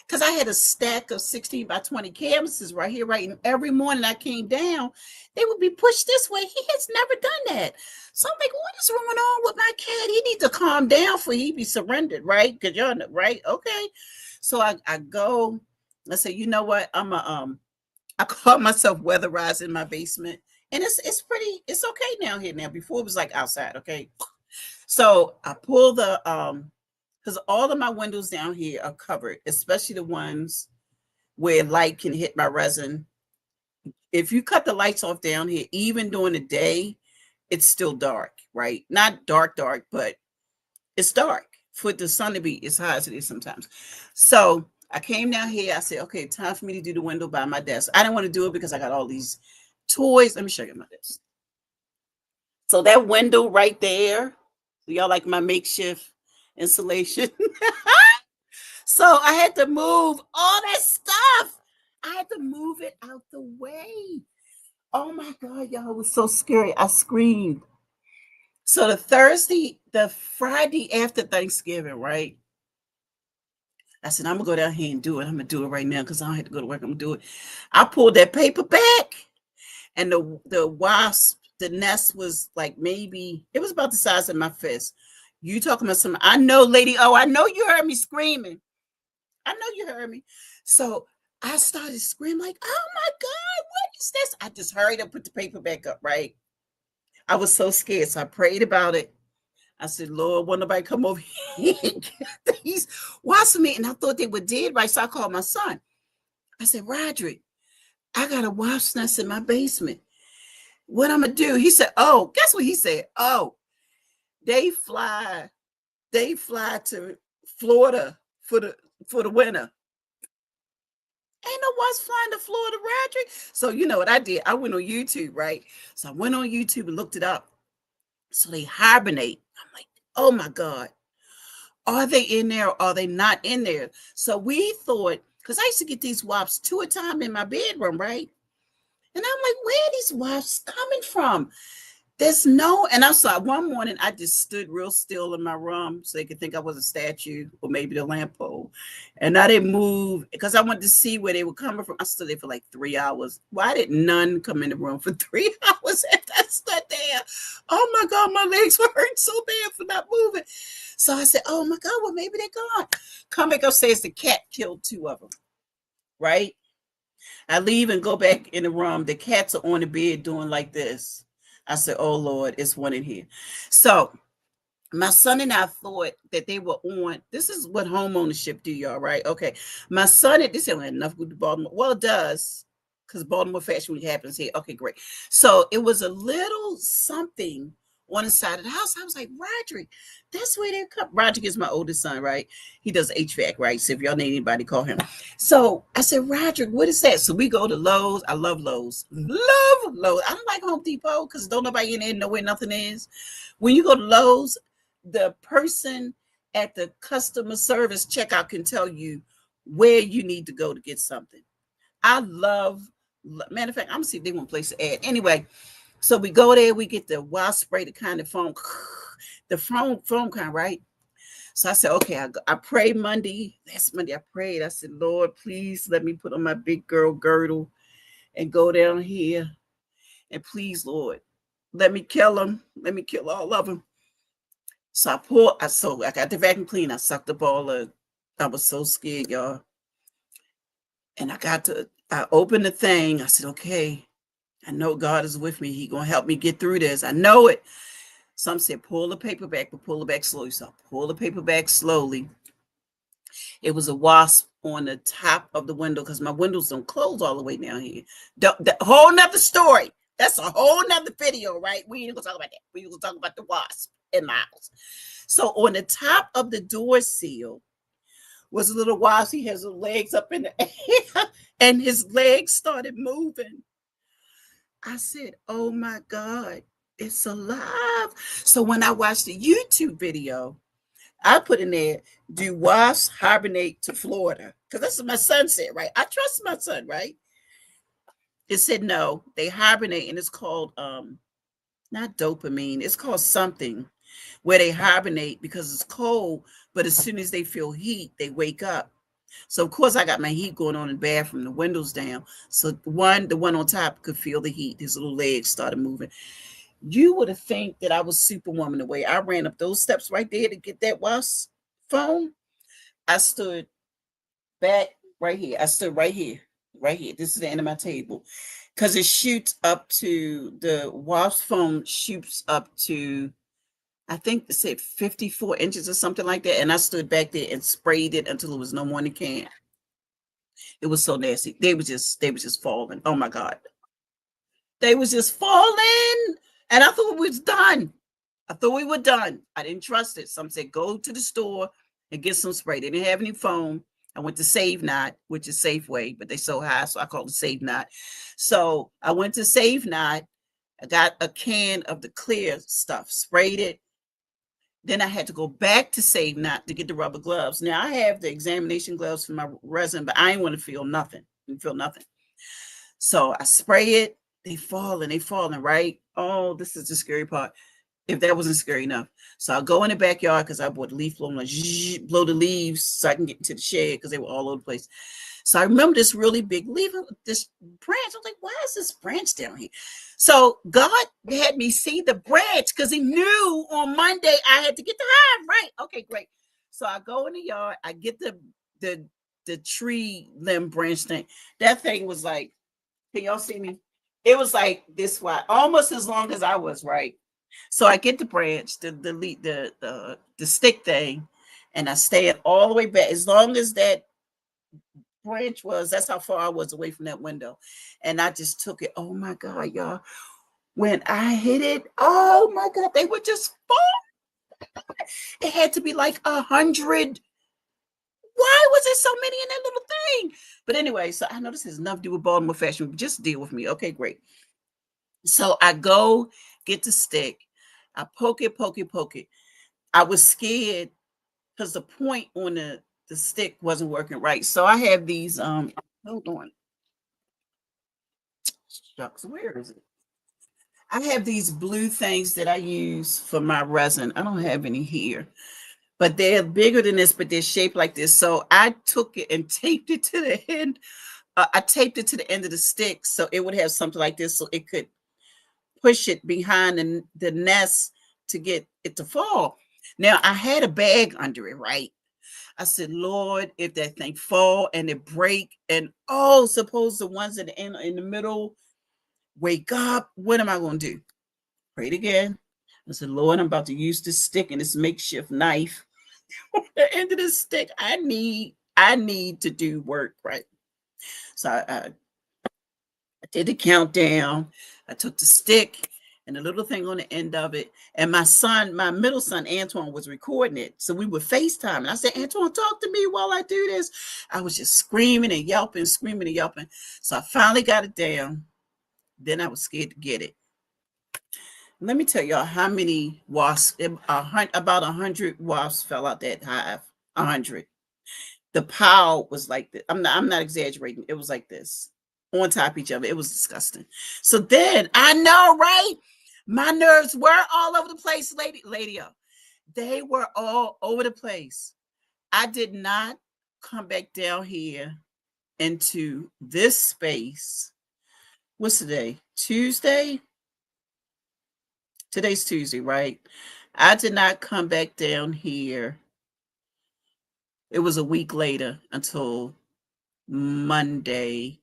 because I had a stack of 16 by 20 canvases right here, right? And every morning I came down, they would be pushed this way. He has never done that. So I'm like, what is going on with my cat? He needs to calm down for he be surrendered, right? Because y'all know, right? Okay. So I go, I say, you know what? I call myself weatherizing my basement. And it's pretty, it's okay down here now. Before it was like outside, okay. So I pull the because all of my windows down here are covered, especially the ones where light can hit my resin. If you cut the lights off down here, even during the day, it's still dark, right? Not dark, dark, but it's dark for the sun to be as high as it is sometimes. So I came down here. I said, okay, time for me to do the window by my desk. I didn't want to do it because I got all these toys. Let me show you my desk. So that window right there, so y'all like my makeshift insulation. So I had to move all that stuff. I had to move it out the way. Oh my God, y'all, it was so scary. I screamed. So the Friday after Thanksgiving, right? I said, I'm gonna go down here and do it. I'm gonna do it right now because I don't have to go to work. I'm gonna do it. I pulled that paper back, and the wasp, the nest was like maybe it was about the size of my fist. You talking about some? I know, lady. Oh, I know you heard me screaming. I know you heard me. So I started screaming like, "Oh my God, what is this?" I just hurried up, put the paper back up. Right. I was so scared, so I prayed about it. I said, Lord, won't nobody come over here and get these wasps me? And I thought they were dead, right? So I called my son. I said, Roderick, I got a wasp nest in my basement. What I'm gonna do? He said, oh, guess what he said? Oh, they fly, they fly to Florida for the winter. Ain't no wasp flying to Florida, Roderick. So you know what I did? I went on YouTube, right? So I went on YouTube and looked it up. So they hibernate. I'm like, oh my God. Are they in there or are they not in there? So we thought, because I used to get these wasps two a time in my bedroom, right? And I'm like, where are these wasps coming from? There's no, and I saw one morning I just stood real still in my room so they could think I was a statue or maybe the lamp pole. And I didn't move because I wanted to see where they were coming from. I stood there for like 3 hours. Why did none come in the room for 3 hours after I stood there? Oh my God, my legs were hurting so bad for not moving. So I said, oh my God, well, maybe they're gone. Come back upstairs, the cat killed two of them, right? I leave and go back in the room. The cats are on the bed doing like this. I said, oh Lord, it's one in here. So my son and I thought that they were on. This is what home ownership do, y'all, right? Okay. My son, this ain't enough with Baltimore. Well, it does, because Baltimore Fashion Week happens here. Okay, great. So it was a little something on the side of the house. I was like, Roderick, that's where they come. Roderick is my oldest son, right? He does HVAC, right? So if y'all need anybody, call him. So I said, Roderick, what is that? So we go to Lowe's. I love Lowe's. Love Lowe's. I don't like Home Depot because don't nobody in there know where nothing is. When you go to Lowe's, the person at the customer service checkout can tell you where you need to go to get something. I love, matter of fact, I'm gonna see if they want to place an ad. Anyway, so we go there, we get the wasp spray, the kind of foam, the foam kind, right? So I said, okay, I prayed Monday. Last Monday I prayed. I said, Lord, please let me put on my big girl girdle and go down here. And please, Lord, let me kill them. Let me kill all of them. So I got the vacuum clean. I sucked up all the, I was so scared, y'all. And I opened the thing. I said, okay, I know God is with me. He gonna help me get through this. I know it. Some said, pull the paper back, but pull it back slowly. So I pull the paper back slowly. It was a wasp on the top of the window because my windows don't close all the way down here. The whole nother story. That's a whole nother video, right? We ain't gonna talk about that. We gonna talk about the wasp in my house. So on the top of the door seal was a little wasp. He has his legs up in the air, and his legs started moving. I said, "Oh my God, it's alive!" So when I watched the YouTube video, I put in there, "Do wasps hibernate to Florida?" Because that's what my son said, right? I trust my son, right? It said no, they hibernate, and it's called not dopamine. It's called something where they hibernate because it's cold, but as soon as they feel heat, they wake up. So of course I got my heat going on in the bathroom, the windows down. So the one on top could feel the heat. His little legs started moving. You would have think that I was Superwoman the way I ran up those steps right there to get that wasp phone. I stood back right here. I stood right here, right here. This is the end of my table. Because it shoots up to the wasp foam shoots up to, I think they said 54 inches or something like that. And I stood back there and sprayed it until it was no more in the can. It was so nasty. They was just falling. Oh my God. They was just falling. And I thought we was done. I thought we were done. I didn't trust it. Some said go to the store and get some spray. They didn't have any foam. I went to Save Not, which is Safeway, but they so high, so I called it Save Not. So I went to Save Not. I got a can of the clear stuff, sprayed it. Then I had to go back to Save Not to get the rubber gloves. Now I have the examination gloves for my resin, but I ain't want to feel nothing. Didn't feel nothing. So I spray it. They falling, right? Oh, this is the scary part. If that wasn't scary enough. So I'll go in the backyard because I bought the leaf blower, like blow the leaves so I can get into the shed because they were all over the place. So I remember this really big leaf, this branch. I was like, why is this branch down here? So God had me see the branch because he knew on Monday I had to get the hive, right? Okay, great. So I go in the yard, I get the tree limb branch thing. That thing was like, can y'all see me? It was like this wide, almost as long as I was, right? So I get the branch, the stick thing, and I stand all the way back. As long as that branch was, that's how far I was away from that window. And I just took it. Oh my God, y'all. When I hit it, oh my God, they were just fall. It had to be like 100. Why was there so many in that little thing? But anyway, so I know this has nothing to do with Baltimore Fashion. Just deal with me. Okay, great. So I go get the stick. I poke it, poke it, poke it. I was scared because the point on the stick wasn't working right. So I have these hold on. Shucks, where is it? I have these blue things that I use for my resin. I don't have any here, but they're bigger than this, but they're shaped like this. So I took it and taped it to the end. I taped it to the end of the stick so it would have something like this so it could push it behind the nest to get it to fall. Now I had a bag under it, right? I said, Lord, if that thing fall and it break, and oh, suppose the ones in the middle wake up, what am I going to do? Prayed again. I said, Lord, I'm about to use this stick and this makeshift knife. The end of the stick, I need to do work, right? So I did the countdown. I took the stick and the little thing on the end of it. And my middle son, Antoine, was recording it. So we would FaceTime. And I said, Antoine, talk to me while I do this. I was just screaming and yelping, screaming and yelping. So I finally got it down. Then I was scared to get it. Let me tell y'all how many wasps, about 100 wasps fell out that hive. 100. The pile was like this. I'm not exaggerating. It was like this on top of each other. It was disgusting. So then I know, right? My nerves were all over the place, lady. They were all over the place. I did not come back down here into this space. What's today? Tuesday? Today's Tuesday, right? I did not come back down here. It was a week later until Monday.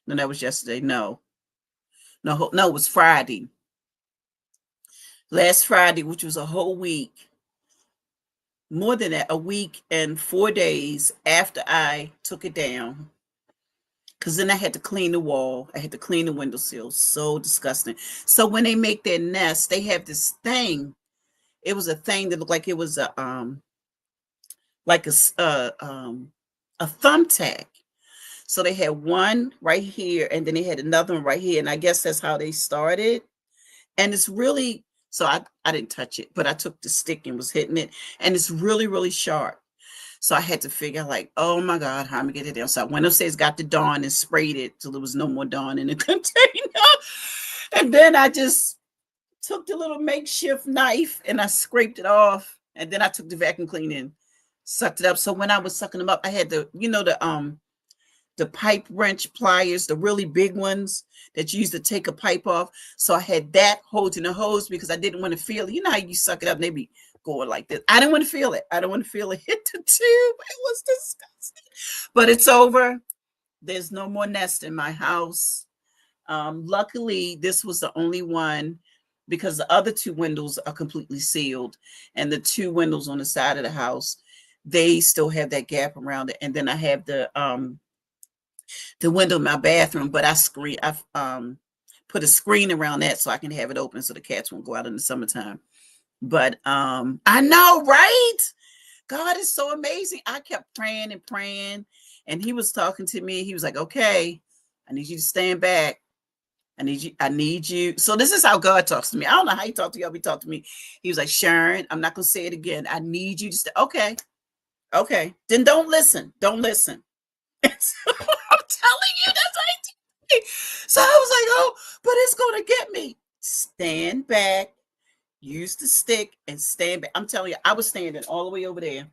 No, that was yesterday. No, it was Friday. Last Friday, which was a whole week, more than that, a week and 4 days after I took it down. Because then I had to clean the wall. I had to clean the windowsill. So disgusting. So when they make their nest, they have this thing. It was a thing that looked like it was like a thumbtack. So they had one right here, and then they had another one right here. And I guess that's how they started. And it's really, so I didn't touch it, but I took the stick and was hitting it. And it's really, really sharp. So I had to figure out, like, oh my God, how am I get it down? So I went upstairs, got the Dawn and sprayed it till there was no more Dawn in the container. And then I just took the little makeshift knife and I scraped it off. And then I took the vacuum cleaner sucked it up. So when I was sucking them up, I had the pipe wrench pliers, the really big ones that you use to take a pipe off. So I had that holding the hose because I didn't want to feel it. You know how you suck it up and they be going like this. I didn't want to feel it. I don't want to feel it hit the tube. It was disgusting. But it's over. There's no more nest in my house. Luckily, this was the only one because the other two windows are completely sealed, and the two windows on the side of the house, they still have that gap around it. And then I have the window in my bathroom, but I've put a screen around that so I can have it open so the cats won't go out in the summertime. But I know, right? God is so amazing. I kept praying and praying, and he was talking to me. He was like, okay, I need you to stand back. I need you. So this is how God talks to me. I don't know how he talked to y'all, but he talked to me. He was like, Sharon, I'm not gonna say it again. I need you to stay. Okay. Okay. Then don't listen. Don't listen. So I'm telling you, that's what I did. So I was like, oh, but it's gonna get me. Stand back, use the stick, and stand back. I'm telling you, I was standing all the way over there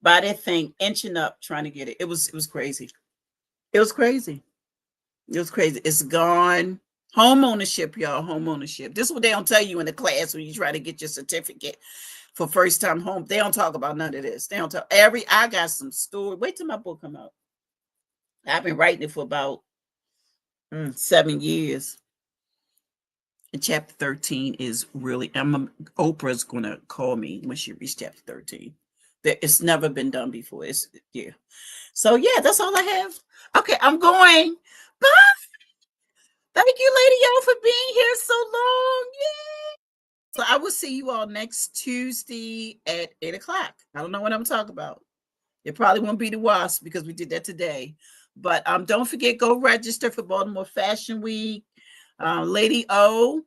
by that thing, inching up, trying to get it. It was crazy. It was crazy. It was crazy. It's gone. Home ownership, y'all. Home ownership. This is what they don't tell you in the class when you try to get your certificate for first time home. They don't talk about none of this. They don't talk. I got some story. Wait till my book come out. I've been writing it for about 7 years. And chapter 13 is really. Oprah's gonna call me when she reaches chapter 13. That it's never been done before. It's yeah. So yeah, that's all I have. Okay, I'm going. Bye. Thank you, Lady O, for being here so long. Yay! So I will see you all next Tuesday at 8 o'clock. I don't know what I'm talking about. It probably won't be the WASP because we did that today. But don't forget, go register for Baltimore Fashion Week. Lady O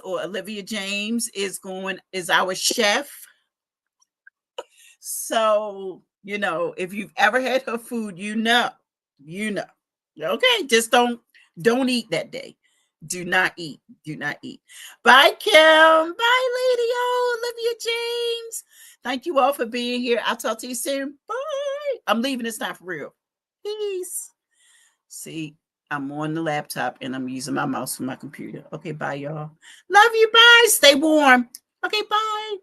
or Olivia James is our chef. So, if you've ever had her food, you know. Okay, just don't eat that day. Do not eat. Do not eat. Bye, Kim. Bye, Lady O, Olivia James. Thank you all for being here. I'll talk to you soon. Bye. I'm leaving this time for real. Peace. See, I'm on the laptop and I'm using my mouse for my computer. Okay, bye, y'all. Love you. Bye. Stay warm. Okay, bye.